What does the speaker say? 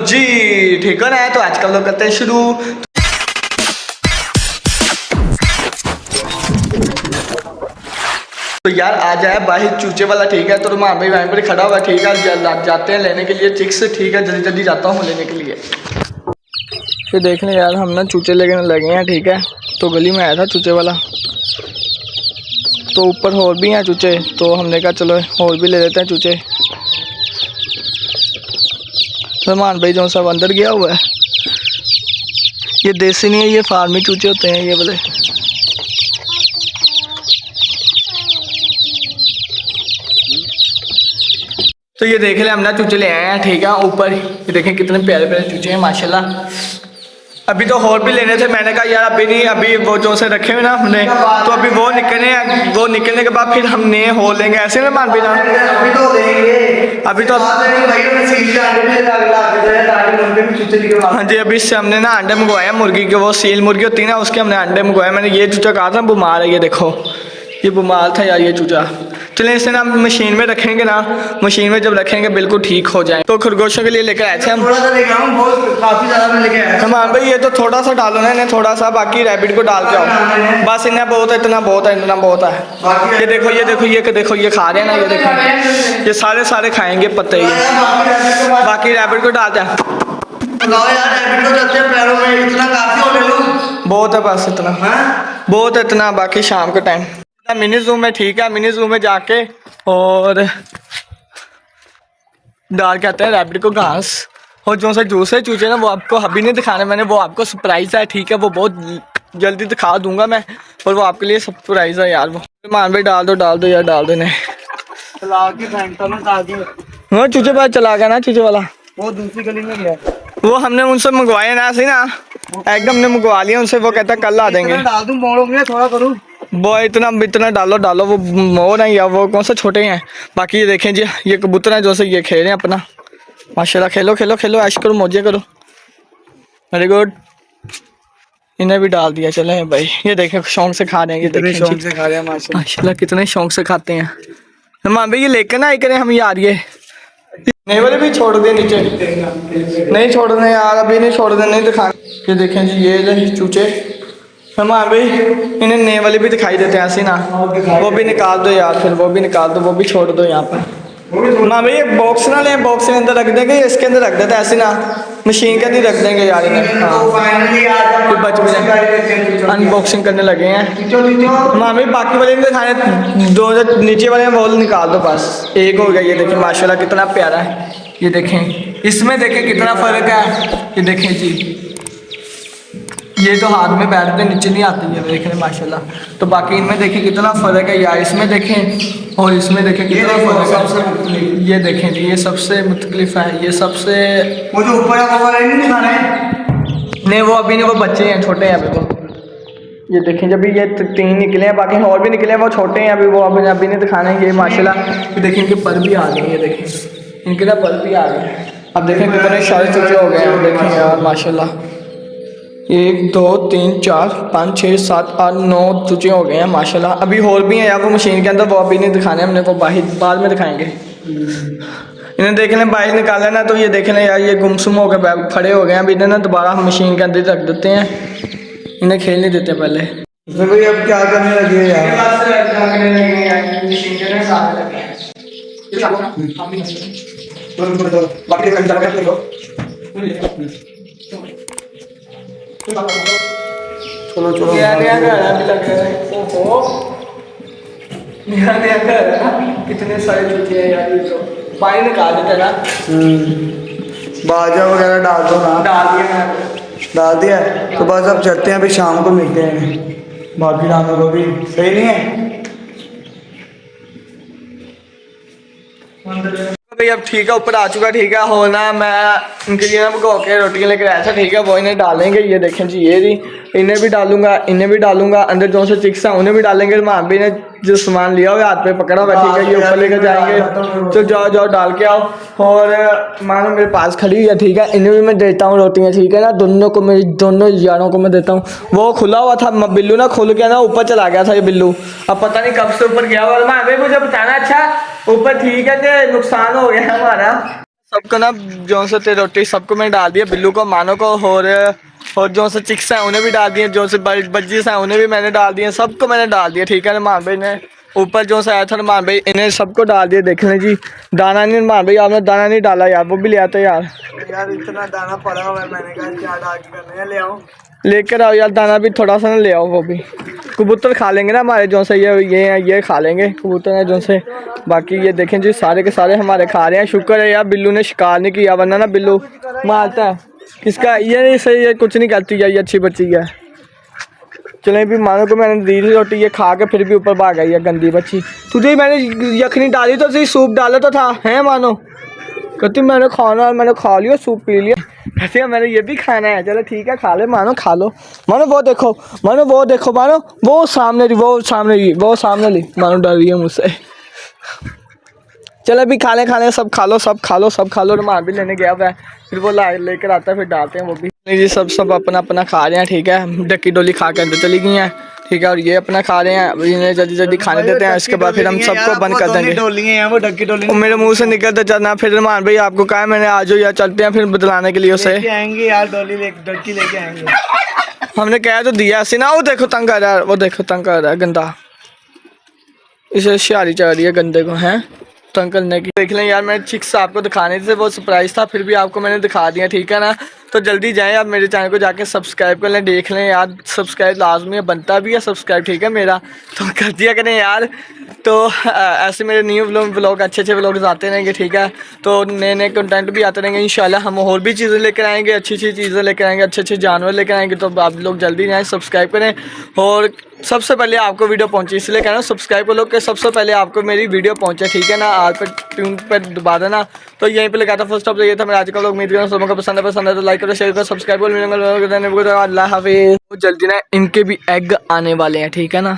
जी ठीक है ना। तो आज का लोग करते हैं शुरू। तो यार आज आया बाहर चूचे वाला, ठीक है। तो रुमान भाई वहीं पर खड़ा हुआ, ठीक है। जाते हैं लेने के लिए चिक्स, ठीक है। जल्दी जल्दी जाता हूँ लेने के लिए। फिर देखने यार हम ना चूचे लेने लगे हैं, ठीक है। तो गली में आया था चूचे वाला, तो ऊपर और भी हैं चूचे, तो हमने कहा चलो और भी ले लेते हैं चूचे। रुमान भाई जो सब अंदर गया हुआ है, ये देसी नहीं है, ये फार्मी चूचे होते हैं ये वाले। तो ये देख ले हम ना चूचे ले आए हैं, ठीक है। ऊपर ये देखें कितने प्यारे प्यारे चूचे हैं माशाल्लाह। अभी तो और भी लेने थे, मैंने कहा यार अभी नहीं, अभी वो जो से रखे हुए ना हमने, तो अभी वो निकलने हैं। वो निकलने के बाद फिर हम नए हो लेंगे, ऐसे ना मान भी ना। अभी तो लेंगे, अभी तो हाँ जी। अभी इससे हमने ना अंडे मंगवाए हैं मुर्गी के, वो सील मुर्गी होती है ना, उसके हमने अंडे मंगवाए। मैंने ये चूचा कहा था बीमार है, ये देखो ये बीमार था यार ये चूचा। चलें इसे ना मशीन में रखेंगे ना, मशीन में जब रखेंगे बिल्कुल ठीक हो जाए। तो खरगोशों के लिए लेकर आए थे हम, थोड़ा सा लेकर आऊँ, बहुत काफ़ी ज़्यादा मैं लेके आया। हाँ भाई ये तो थोड़ा सा डालो ना इन्हें, थोड़ा सा, बाकी रैबिट को डाल के आओ बस। इन्हें बहुत है, इतना बहुत है, इतना बहुत है। ये देखो ये देखो ये देखो ये खा रहे हैं ना, ये देखो ये सारे खाएंगे पत्ते, ये बाकी रैबिट को डालते हैं। बहुत है बस इतना, बहुत है इतना। बाकी शाम के टाइम मिनी जू में, ठीक है। मिनी जू में जाके और डाल के आते हैं रैबिट को घास। और जो सा जूस है चूचे ना, वो आपको अभी नहीं दिखाना मैंने, वो आपको सरप्राइज़ है, ठीक है। वो बहुत जल्दी दिखा दूंगा मैं, और वो आपके लिए सरप्राइज़ है यार। वो मान भाई डाल दो यार, डाल देने वो चूचे पास चला गया ना चूचे वाला, वो दूसरी गली में गया। वो हमने उनसे मंगवाए ना, सही ना, एकदम हमने मंगवा लिया उनसे। वो कहता कल आ देंगे। डाल दूं मोड़ोगे थोड़ा करूँ, वो इतना डालो। वो मोर है या वो कौन सा छोटे हैं। बाकी ये देखें जी, ये कबूतर हैं जो से ये खेल रहे हैं अपना माशाल्लाह। खेलो ऐश करो, मौजे करो, वेरी गुड। इन्हें भी डाल दिया। चले भाई ये देखें शौक से खा रहे हैं, ये देखें शौक से खा रहे हैं माशाल्लाह, कितने शौक से खाते हैं। मान भाई ये लेकर ना आए करें हम यार, ये नहीं वाले भी छोड़ दे नीचे, नहीं छोड़ने यार, अभी नहीं छोड़ने, नहीं दिखा। ये देखें जी ये चूचे हाँ भाई, इन्हें नए वाले भी दिखाई देते हैं ऐसे ना, वो भी निकाल दो यार, फिर वो भी निकाल दो, वो भी छोड़ दो यहाँ पर। हाँ भाई बॉक्स ना लें, बॉक्स के अंदर रख देंगे, इसके अंदर रख देते हैं ऐसे ना, मशीन के अंदर रख देंगे यार इन्हें। हाँ बच भी अनबॉक्सिंग करने लगे हैं। हाँ भाई बाकी वाले दिखाने, दो नीचे वाले वो निकाल दो बस, एक हो गया। ये देखें माशाल्लाह कितना प्यारा है, ये देखें इसमें देखें कितना फ़र्क है। ये देखें जी, ये तो हाथ में बैठते नीचे नहीं आती है, देख रहे माशाल्लाह। तो बाकी इनमें देखें कितना फ़र्क है यार, इसमें देखें और इसमें देखें कितना फ़र्क है। ये देखें जी ये सबसे मुख्तलिफ है, ये सबसे वो जो ऊपर है वो नहीं दिखाना है, नहीं वो अभी नहीं, वो बच्चे हैं छोटे हैं अभी तो। ये देखें जब ये 3 निकले हैं, बाकी और भी निकले हैं, वो छोटे हैं अभी, वो अभी नहीं दिखाना है। ये माशाल्लाह ये देखें इनके पर भी आ गए, ये देखें इनके ना पर भी आ गए। अब देखें कितने सारे चूचे हो गए हैं, देखें यार माशाल्लाह 1 2 3 4 5 6 7 8 9 चूचे हो गए हैं माशाल्लाह। अभी और भी हैं यार वो मशीन के अंदर, वो अभी नहीं दिखाने हमने, वो बाद में दिखाएंगे। इन्हें देख लें बाहर निकाले ना, तो ये देख लें यार ये गुमसुम हो गए, खड़े हो गए हैं। अभी इन्हें ना दोबारा हम मशीन के अंदर रख देते हैं, इन्हें खेल नहीं देते पहले। तो भाई अब क्या करने लगे यार, चलो नया घर अभी लग रहा है। ओहो नया घर है ना, कितने सारे चूचे हैं यार। तो पानी निकाल देते ना, बाजा वगैरह डाल दो ना, डाल दिया। तो बस अब चलते हैं, अभी शाम को मिलते हैं बाकी दानों को भी। सही नहीं है भाई, अब ठीक है ऊपर आ चुका, ठीक है। हो ना मैं इनके लिए ना भगो के रोटियाँ लेकर आया था, ठीक है। वो इन्हें डालेंगे, ये देखें जी ये जी, इन्हें भी डालूंगा, इन्हें भी डालूंगा, अंदर जो से चिक्स हैं उन्हें भी डालेंगे। माँ भी ने जो सामान लिया हुआ हाथ पे पकड़ा हुआ, ठीक है, ये ऊपर लेकर जाएंगे। तो जाओ डाल के आओ। और मानो मेरे पास खड़ी हुई है, ठीक है, इन्हें भी मैं देता हूँ रोटियाँ, ठीक है ना। दोनों को, मेरी दोनों यारों को मैं देता हूँ। वो खुला हुआ था, बिल्लू ना खुल गया ना, ऊपर चला गया था ये बिल्लू, अब पता नहीं कब से ऊपर गया हुआ। माँ भाई मुझे बताना अच्छा ऊपर, ठीक है कि नुकसान हो गया हमारा। सबको ना जो से रोटी सबको मैंने डाल दिया, बिल्लू को, मानो को, और जो से चिक्स हैं उन्हें भी डाल दिए, जो से बज्जीस हैं उन्हें भी मैंने डाल दिए, सबको मैंने डाल दिया। ठीक है ना, मान भाई ने ऊपर जो से आया था ना, मान भाई इन्हें सबको डाल दिया। देख लें जी, दाना नहीं, मान भाई आपने दाना नहीं डाला यार, वो भी ले आते यार। यार इतना दाना पड़ा हुआ है, मैंने कहा क्या डाल के करना है, ले आओ, लेकर आओ यार दाना भी थोड़ा सा ना ले आओ। वो भी कबूतर खा लेंगे ना हमारे जो से, ये खा लेंगे कबूतर है जो से। बाकी ये देखें जी, सारे के सारे हमारे खा रहे हैं। शुक्र है यार बिल्लू ने शिकार नहीं किया, वरना ना बिल्लू मारता है। किसका ये सही है, कुछ नहीं करती है, ये अच्छी बच्ची है। चले भी, मानो को मैंने दी थी रोटी, ये खा के फिर भी ऊपर भाग गई है, गंदी बच्ची। तुझे मैंने यखनी डाली तो सही, सूप डाला तो था, है मानो? कहती मैंने खाना, मैंने खा लिया, सूप पी लिया। कहती है मैंने ये भी खाना है। चलो ठीक है, खा ले मानो, खा लो। मानो वो देखो, मानो वो देखो, मानो वो सामने ली, मानो डर रही है मुझसे। चलो अभी खा ले, सब खा लो। रुमाल भी लेने गया हुआ है, फिर वो लेकर आता है, फिर डालते हैं वो भी। नहीं जी, सब अपना अपना खा रहे हैं। ठीक है, डक्की डोली खा के अंदर चली गई हैं। ठीक है, और ये अपना खा रहे हैं। इन्हें जल्दी खाने देते हैं, इसके बाद फिर हम सबको बंद कर देंगे। वो डक्की डोली मेरे मुंह से निकलते चलना। फिर रुमान भाई आपको कहा है मैंने, आज या चलते हैं फिर बदलाने के लिए उसे आएंगे यार, डक्की लेके आएंगे। हमने कहा तो दिया सी ना। वो देखो तंग कर रहा है, गंदा, इसे शारी चढ़ रही है गंदे को, है तंग करने की। देख लें यार, मैं चिक्स आपको दिखाने थे, वो सरप्राइज था, फिर भी आपको मैंने दिखा दिया। ठीक है ना, तो जल्दी जाएं आप मेरे चैनल को जाके सब्सक्राइब कर लें। देख लें यार, सब्सक्राइब लाजमी है, बनता भी है सब्सक्राइब। ठीक है मेरा, तो कर दिया करें यार। तो ऐसे मेरे न्यू व्लॉग अच्छे व्लॉग्स आते रहेंगे। ठीक है, तो नए कंटेंट भी आते रहेंगे इंशाल्लाह। हम और भी चीज़ें लेकर आएंगे, अच्छी चीज़ें लेकर आएंगे, अच्छे जानवर लेकर आएंगे। तो आप लोग जल्दी जाएँ, सब्सक्राइब करें। और सबसे पहले आपको वीडियो पहुंचे, इसलिए कह रहा हूँ सब्सक्राइब कर लो कि सबसे पहले आपको मेरी वीडियो पहुंचे। ठीक है ना, आज पर ट्यून पर दबा देना। तो यहीं पे लगा था फर्स्ट ऑफ, तो ये था मेरा आज का व्लॉग। उम्मीद करता हूँ सबको पसंद है तो लाइक करो, शेयर करो, सब्सक्राइब करो। अल्लाह हाफिज़। जल्दी ना इनके भी एग आने वाले हैं। ठीक है ना।